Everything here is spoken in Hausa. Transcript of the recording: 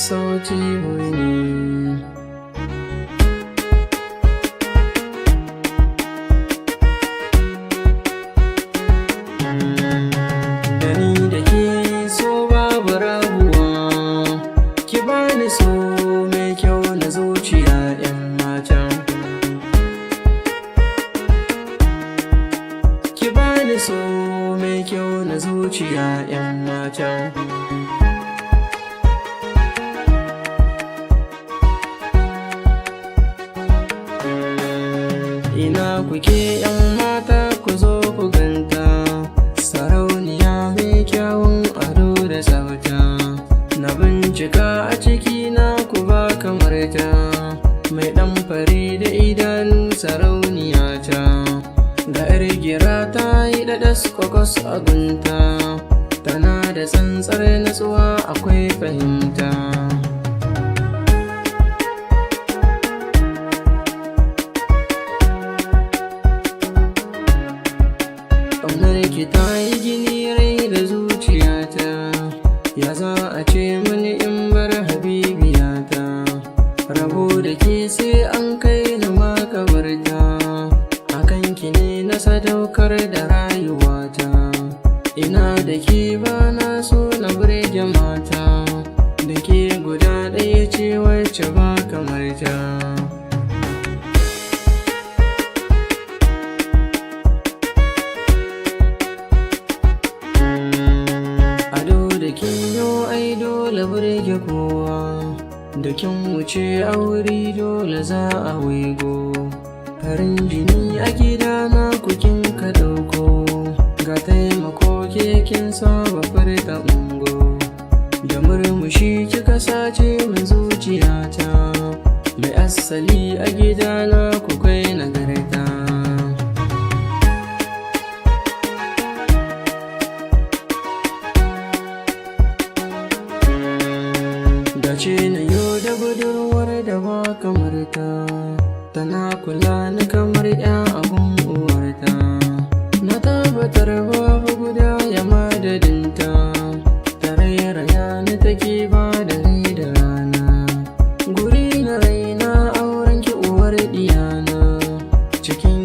sauti wani. Dani da ke so babu rabuwa, ki bani so mai kyau na zuciya 'yan mata. Ki bani so mai kyau na zuciya 'yan mata. Ina kuke 'yan mata, ku zo ku ganta, sarauniya mai kyawun ado da tsafta. Na bincika a ciki na ku ba kamar ta, mai ɗan fari da idanu sarauniya ta. Ga 'yar gira ta yi ɗaɗas kwakwas a gunta, tana da tsantsar natsuwa akwai fahimta. Ƙaunarki ta yi gini rai da zuciyata, ya za a ce mani in bar habibiyata. Rabo da ke sai an kai na makabarta, akan ki ne na sadaukar da rayuwata. Ina da ke ba na so na burge mata, da ke guda ɗaya ce wacce ba kamar ta. Kin yo ai dole burge kowa, da kin wuce aure dole za a waigo. Farin jini a gidana ku kin ka dauko, ga taimako ke kin saba furta ungo. Da murmushi kika sace min zuciyata, mai asali a gidana ku kai nagarta. Dace na yau da budurwar da ba kamar ta, tana kula ni kamar 'ya abun uwarta. Na tabbatar babu guda ya madadinta, tarairaya ni take ba da rai da rana. Guri na raina auren ki uwar diyana, cikin